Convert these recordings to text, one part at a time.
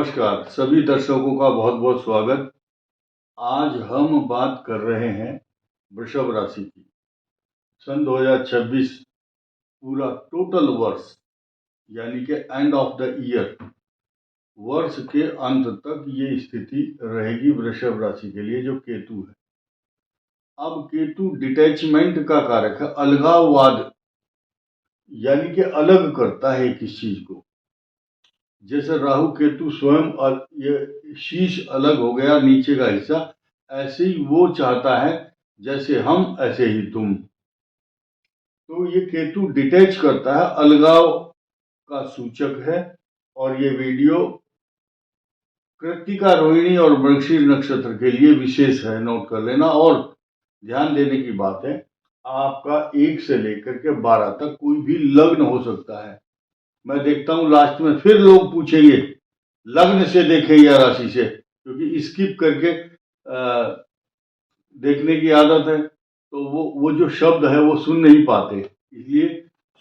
नमस्कार, सभी दर्शकों का बहुत बहुत स्वागत। आज हम बात कर रहे हैं वृषभ राशि की। सन 2026 पूरा टोटल वर्ष यानी कि एंड ऑफ द ईयर, वर्ष के अंत तक ये स्थिति रहेगी वृषभ राशि के लिए, जो केतु है। अब केतु डिटैचमेंट का कारक है, अलगाववाद, यानी कि अलग करता है किस चीज को। जैसे राहु केतु स्वयं ये शीश अलग हो गया, नीचे का हिस्सा, ऐसे ही वो चाहता है जैसे हम ऐसे ही तुम। तो ये केतु डिटैच करता है, अलगाव का सूचक है। और ये वीडियो कृत्तिका, रोहिणी और मृगशीर नक्षत्र के लिए विशेष है, नोट कर लेना। और ध्यान देने की बात है, आपका 1 से लेकर के 12 तक कोई भी लग्न हो सकता है। मैं देखता हूं लास्ट में फिर लोग पूछेंगे लग्न से देखें या राशि से, क्योंकि स्किप करके देखने की आदत है, तो वो जो शब्द है वो सुन नहीं पाते। इसलिए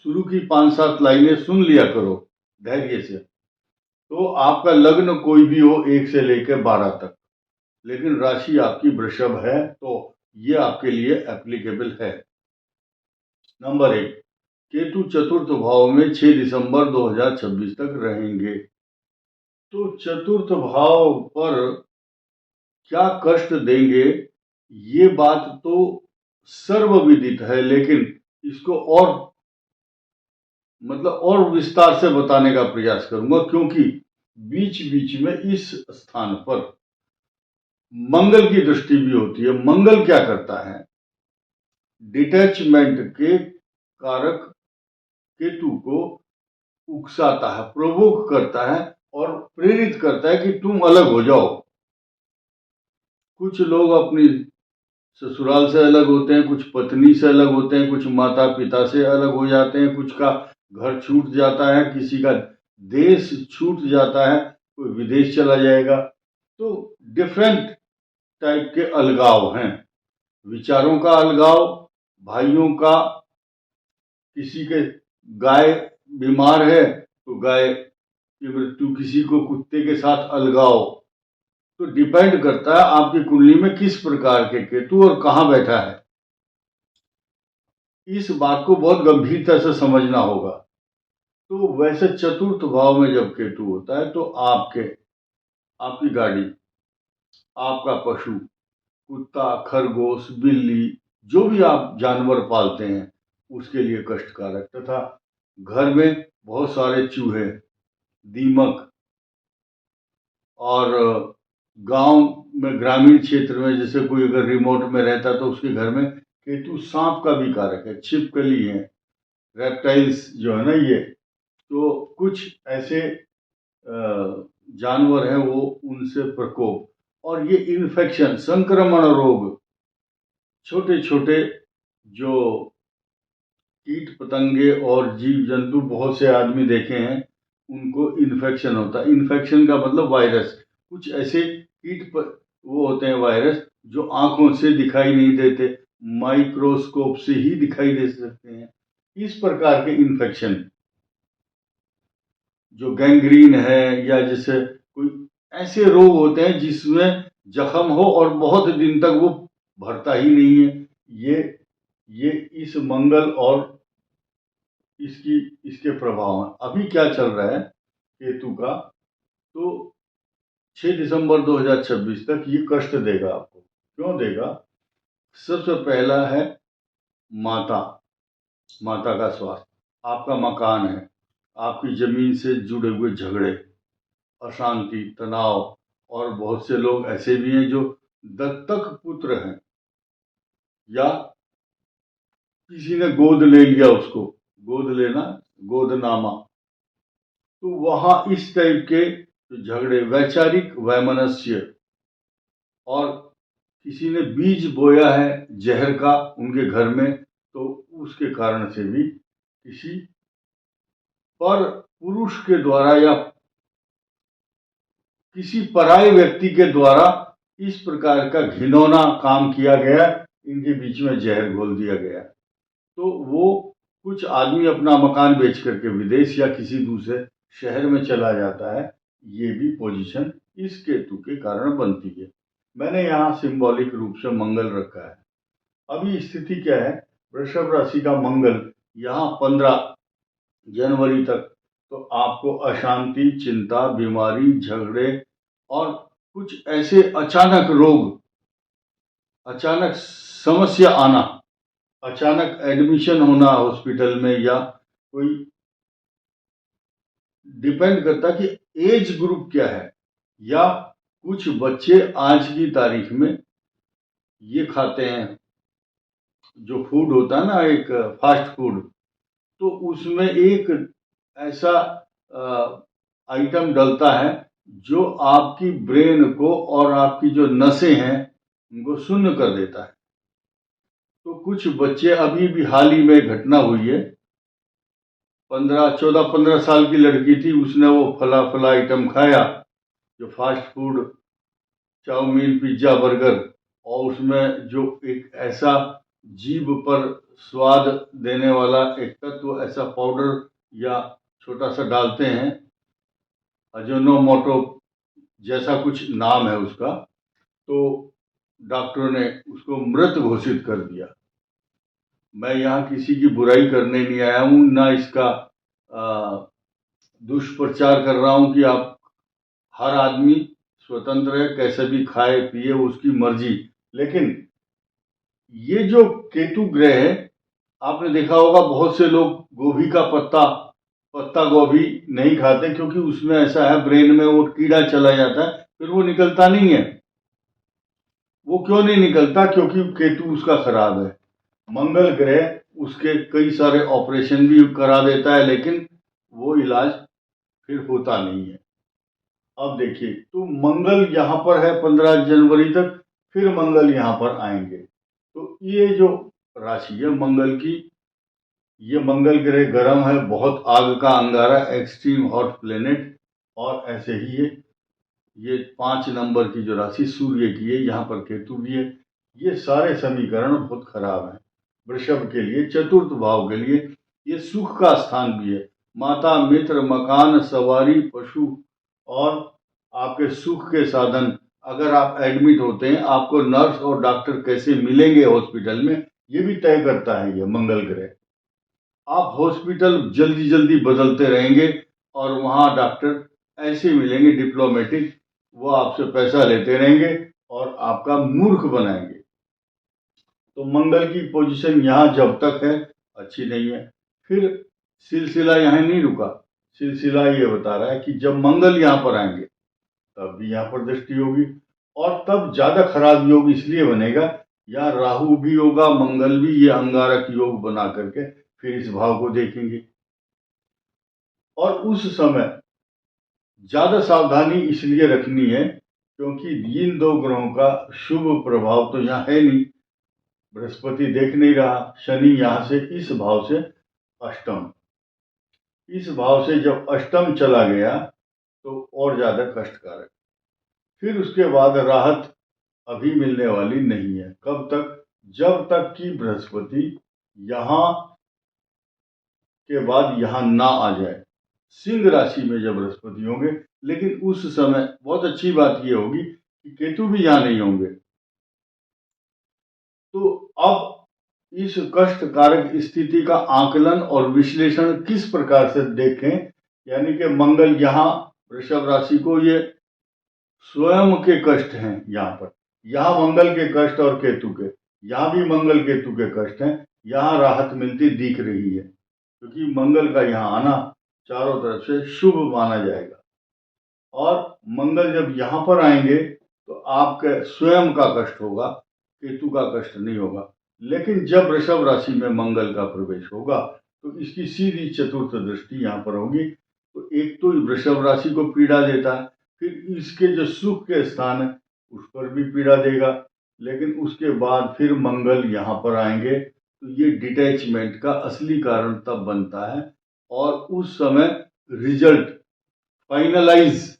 शुरू की 5-7 लाइनें सुन लिया करो धैर्य से। तो आपका लग्न कोई भी हो 1 से लेकर 12 तक, लेकिन राशि आपकी वृषभ है, तो ये आपके लिए एप्लीकेबल है। नंबर 1, केतु चतुर्थ भाव में 6 दिसंबर 2026 तक रहेंगे। तो चतुर्थ भाव पर क्या कष्ट देंगे, ये बात तो सर्वविदित है, लेकिन इसको और विस्तार से बताने का प्रयास करूंगा, क्योंकि बीच बीच में इस स्थान पर मंगल की दृष्टि भी होती है। मंगल क्या करता है, डिटैचमेंट के कारक केतु को उकसाता है, प्रोवोक करता है और प्रेरित करता है कि तुम अलग हो जाओ। कुछ लोग अपनी ससुराल से अलग होते हैं, कुछ पत्नी से अलग होते हैं, कुछ माता पिता से अलग हो जाते हैं, कुछ का घर छूट जाता है, किसी का देश छूट जाता है, कोई विदेश चला जाएगा। तो डिफरेंट टाइप के अलगाव हैं। विचारों का अलगाव, भाइयों का, किसी के गाय बीमार है तो गाय की मृत्यु, किसी को कुत्ते के साथ अलगाव। तो डिपेंड करता है आपकी कुंडली में किस प्रकार के केतु और कहां बैठा है। इस बात को बहुत गंभीरता से समझना होगा। तो वैसे चतुर्थ भाव में जब केतु होता है तो आपकी गाड़ी, आपका पशु, कुत्ता, खरगोश, बिल्ली, जो भी आप जानवर पालते हैं उसके लिए कष्टकारक, तथा घर में बहुत सारे चूहे, दीमक, और गांव में, ग्रामीण क्षेत्र में जैसे कोई अगर रिमोट में रहता है तो उसके घर में केतु सांप का भी कारक है, छिपकली है, रेप्टाइल्स जो है ना, ये तो कुछ ऐसे जानवर हैं, वो उनसे प्रकोप और ये इन्फेक्शन, संक्रमण रोग, छोटे छोटे जो कीट पतंगे और जीव जंतु, बहुत से आदमी देखे हैं उनको इन्फेक्शन होता है। इन्फेक्शन का मतलब वायरस, कुछ ऐसे वो होते हैं वायरस जो आंखों से दिखाई नहीं देते, माइक्रोस्कोप से ही दिखाई दे सकते हैं। इस प्रकार के इन्फेक्शन जो गैंग्रीन है, या जैसे कोई ऐसे रोग होते हैं जिसमें जख्म हो और बहुत दिन तक वो भरता ही नहीं है, ये इस मंगल और इसके प्रभाव में। अभी क्या चल रहा है केतु का, तो 6 दिसंबर 2026 तक ये कष्ट देगा आपको। क्यों देगा? सबसे पहला है माता का स्वास्थ्य, आपका मकान है, आपकी जमीन से जुड़े हुए झगड़े, अशांति, तनाव। और बहुत से लोग ऐसे भी हैं जो दत्तक पुत्र हैं, या किसी ने गोद ले लिया उसको, गोद लेना, गोदनामा। तो वहां इस टाइप के झगड़े, वैचारिक वैमनस्य, और किसी ने बीज बोया है जहर का उनके घर में, तो उसके कारण से भी किसी पर पुरुष के द्वारा या किसी पराये व्यक्ति के द्वारा इस प्रकार का घिनौना काम किया गया, इनके बीच में जहर घोल दिया गया। तो वो कुछ आदमी अपना मकान बेच करके विदेश या किसी दूसरे शहर में चला जाता है, ये भी पोजीशन इस केतु के कारण बनती है। मैंने यहाँ सिंबॉलिक रूप से मंगल रखा है। अभी स्थिति क्या है, वृषभ राशि का मंगल यहाँ 15 जनवरी तक तो आपको अशांति, चिंता, बीमारी, झगड़े और कुछ ऐसे अचानक रोग, अचानक समस्या आना, अचानक एडमिशन होना हॉस्पिटल में, या कोई डिपेंड करता कि एज ग्रुप क्या है, या कुछ बच्चे आज की तारीख में ये खाते हैं जो फूड होता है ना, एक फास्ट फूड, तो उसमें एक ऐसा आइटम डलता है जो आपकी ब्रेन को और आपकी जो नसें हैं उनको शून्य कर देता है। तो कुछ बच्चे, अभी भी हाल ही में घटना हुई है, 14-15 साल की लड़की थी, उसने वो फला फला आइटम खाया जो fast food, chowmein, pizza, burger, और उसमें जो एक ऐसा जीभ पर स्वाद देने वाला एक तत्व, ऐसा पाउडर या छोटा सा डालते हैं, अजिनोमोटो जैसा कुछ नाम है उसका, तो डॉक्टरों ने उसको मृत घोषित कर दिया। मैं यहाँ किसी की बुराई करने नहीं आया हूँ, ना इसका दुष्प्रचार कर रहा हूँ कि आप, हर आदमी स्वतंत्र है, कैसे भी खाए पिए, उसकी मर्जी। लेकिन ये जो केतु ग्रह है, आपने देखा होगा बहुत से लोग गोभी का पत्ता गोभी नहीं खाते, क्योंकि उसमें ऐसा है, ब्रेन में वो कीड़ा चला जाता है, फिर वो निकलता नहीं है। वो क्यों नहीं निकलता? क्योंकि केतु उसका खराब है। मंगल ग्रह उसके कई सारे ऑपरेशन भी करा देता है, लेकिन वो इलाज फिर होता नहीं है। अब देखिए, तो मंगल यहाँ पर है 15 जनवरी तक, फिर मंगल यहाँ पर आएंगे। तो ये जो राशि है मंगल की, ये मंगल ग्रह गर्म है, बहुत आग का अंगारा, एक्सट्रीम हॉट प्लेनेट। और ऐसे ही ये 5 नंबर की जो राशि सूर्य की है, यहाँ पर केतु भी है। ये सारे समीकरण बहुत खराब हैं वृषभ के लिए। चतुर्थ भाव के लिए ये सुख का स्थान भी है। माता, मित्र, मकान, सवारी, पशु और आपके सुख के साधन। अगर आप एडमिट होते हैं, आपको नर्स और डॉक्टर कैसे मिलेंगे हॉस्पिटल में, ये भी तय करता है ये मंगल ग्रह। आप हॉस्पिटल जल्दी जल्दी बदलते रहेंगे और वहाँ डॉक्टर ऐसे मिलेंगे डिप्लोमेटिक, वो आपसे पैसा लेते रहेंगे और आपका मूर्ख बनाएंगे। तो मंगल की पोजीशन यहाँ जब तक है अच्छी नहीं है। फिर सिलसिला यहाँ नहीं रुका, सिलसिला ये बता रहा है कि जब मंगल यहाँ पर आएंगे तब भी यहाँ पर दृष्टि होगी, और तब ज्यादा खराब योग इसलिए बनेगा, यहाँ राहु भी होगा, मंगल भी, ये अंगारक योग बना करके फिर इस भाव को देखेंगे। और उस समय ज्यादा सावधानी इसलिए रखनी है क्योंकि इन दो ग्रहों का शुभ प्रभाव तो यहाँ है नहीं, बृहस्पति देख नहीं रहा, शनि यहाँ से इस भाव से अष्टम, इस भाव से जब अष्टम चला गया तो और ज्यादा कष्टकारक। फिर उसके बाद राहत अभी मिलने वाली नहीं है। कब तक? जब तक कि बृहस्पति यहाँ के बाद यहाँ ना आ जाए। सिंह राशि में जब बृहस्पति होंगे, लेकिन उस समय बहुत अच्छी बात यह होगी कि केतु भी यहाँ नहीं होंगे। तो अब इस कष्टकारक स्थिति का आकलन और विश्लेषण किस प्रकार से देखें, यानी कि मंगल यहाँ वृषभ राशि को, ये स्वयं के कष्ट हैं यहाँ पर, यहाँ मंगल के कष्ट और केतु के, यहाँ भी मंगल केतु के कष्ट हैं, यहाँ राहत मिलती दिख रही है क्योंकि मंगल का यहाँ आना चारों तरफ से शुभ माना जाएगा। और मंगल जब यहाँ पर आएंगे तो आपके स्वयं का कष्ट होगा, केतु का कष्ट नहीं होगा। लेकिन जब वृषभ राशि में मंगल का प्रवेश होगा तो इसकी सीधी चतुर्थ दृष्टि यहाँ पर होगी, तो एक तो वृषभ राशि को पीड़ा देता है, फिर इसके जो सुख के स्थान है उस पर भी पीड़ा देगा। लेकिन उसके बाद फिर मंगल यहाँ पर आएंगे तो ये डिटैचमेंट का असली कारण तब बनता है, और उस समय रिजल्ट फाइनलाइज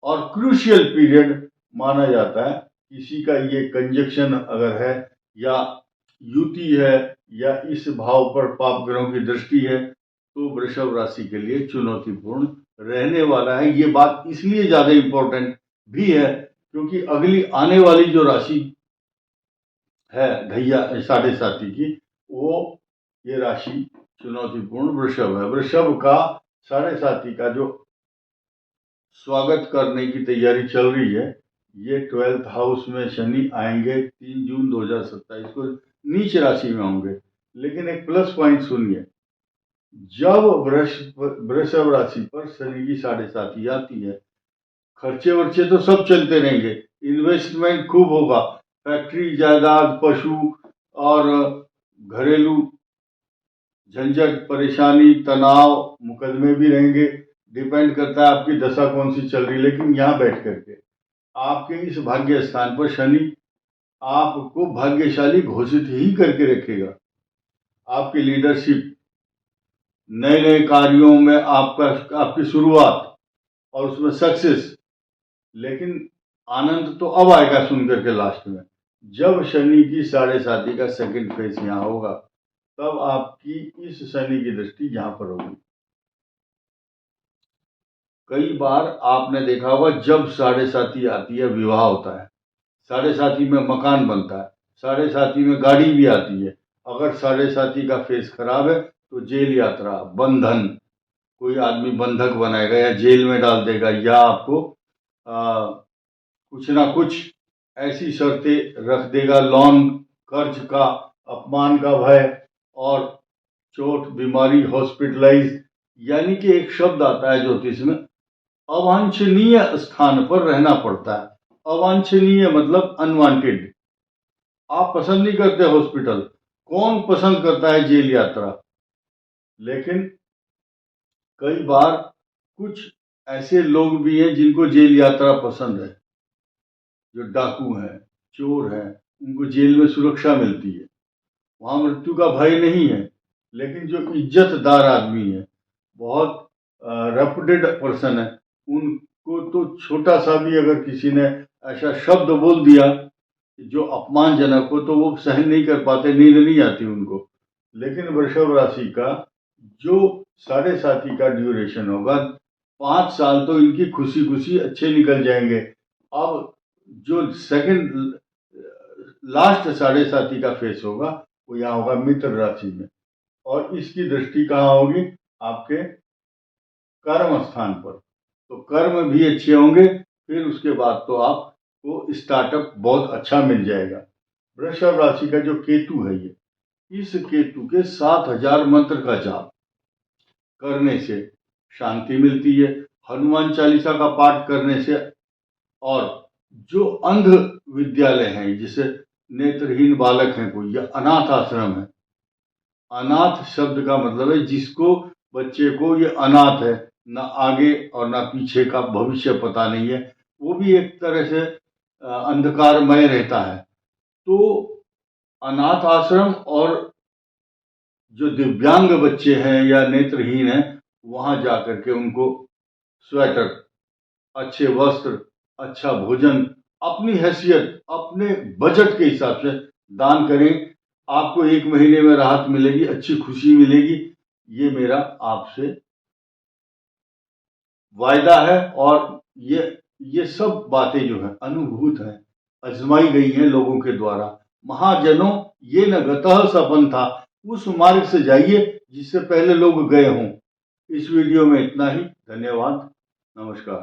और क्रूशियल पीरियड माना जाता है। किसी का ये कंजक्शन अगर है, या युति है, या इस भाव पर पाप ग्रहों की दृष्टि है, तो वृषभ राशि के लिए चुनौतीपूर्ण रहने वाला है। ये बात इसलिए ज्यादा इम्पोर्टेंट भी है क्योंकि अगली आने वाली जो राशि है ढैया 7.5 की, वो ये राशि चुनौतीपूर्ण वृषभ है। वृषभ का 7.5 का जो स्वागत करने की तैयारी चल रही है, ये 12th हाउस में शनि आएंगे 3 जून 2027 को, नीच राशि में होंगे। लेकिन एक प्लस पॉइंट सुनिए, जब वृषभ राशि पर शनि की 7.5 आती है, खर्चे वर्चे तो सब चलते रहेंगे, इन्वेस्टमेंट खूब होगा, फैक्ट्री, जायदाद, पशु और घरेलू झंझट, परेशानी, तनाव, मुकदमे भी रहेंगे। डिपेंड करता है आपकी दशा कौन सी चल रही है। लेकिन यहाँ बैठ करके आपके इस भाग्य स्थान पर शनि आपको भाग्यशाली घोषित ही करके रखेगा। आपकी लीडरशिप, नए नए कार्यों में आपकी शुरुआत और उसमें सक्सेस। लेकिन आनंद तो अब आएगा सुन करके लास्ट में, जब शनि की 7.5 का सेकंड फेज यहाँ होगा, तब आपकी इस शनि की दृष्टि यहाँ पर होगी। कई बार आपने देखा होगा जब 7.5 आती है विवाह होता है, 7.5 में मकान बनता है, 7.5 में गाड़ी भी आती है। अगर 7.5 का फेस खराब है तो जेल यात्रा, बंधन, कोई आदमी बंधक बनाएगा या जेल में डाल देगा, या आपको कुछ ना कुछ ऐसी शर्तें रख देगा, लोन, कर्ज का, अपमान का भय और चोट, बीमारी, हॉस्पिटलाइज। यानी कि एक शब्द आता है ज्योतिष में, अवांछनीय स्थान पर रहना पड़ता है। अवांछनीय मतलब अनवांटेड। आप पसंद नहीं करते हॉस्पिटल, कौन पसंद करता है जेल यात्रा। लेकिन कई बार कुछ ऐसे लोग भी हैं जिनको जेल यात्रा पसंद है, जो डाकू हैं, चोर हैं, उनको जेल में सुरक्षा मिलती है, वहां मृत्यु का भय नहीं है। लेकिन जो इज्जतदार आदमी है, बहुत रेपुटेड पर्सन है, उनको तो छोटा सा भी अगर किसी ने ऐसा शब्द बोल दिया जो अपमानजनक हो तो वो सहन नहीं कर पाते, नींद नहीं आती उनको। लेकिन वृषभ राशि का जो 7.5 का ड्यूरेशन होगा, 5 साल तो इनकी खुशी खुशी अच्छे निकल जाएंगे। अब जो सेकंड लास्ट 7.5 का फेस होगा वो यहाँ होगा मित्र राशि में, और इसकी दृष्टि कहाँ होगी? आपके कर्म स्थान पर। तो कर्म भी अच्छे होंगे, फिर उसके बाद तो आपको स्टार्टअप बहुत अच्छा मिल जाएगा। वृषभ राशि का जो केतु है, ये इस केतु के 7000 मंत्र का जाप करने से शांति मिलती है, हनुमान चालीसा का पाठ करने से। और जो अंध विद्यालय हैं, जिसे नेत्रहीन बालक हैं कोई, या अनाथ आश्रम है, अनाथ शब्द का मतलब है जिसको, बच्चे को ये अनाथ है, ना आगे और ना पीछे का भविष्य पता नहीं है, वो भी एक तरह से अंधकारमय रहता है। तो अनाथ आश्रम और जो दिव्यांग बच्चे हैं या नेत्रहीन हैं, वहां जाकर के उनको स्वेटर, अच्छे वस्त्र, अच्छा भोजन, अपनी हैसियत, अपने बजट के हिसाब से दान करें। आपको 1 महीने में राहत मिलेगी, अच्छी खुशी मिलेगी। ये मेरा आपसे वायदा है। और ये सब बातें जो है अनुभूत हैं, आजमाई गई हैं लोगों के द्वारा। महाजनों, ये न गतः सपन था, उस मार्ग से जाइए जिससे पहले लोग गए हों। इस वीडियो में इतना ही। धन्यवाद, नमस्कार।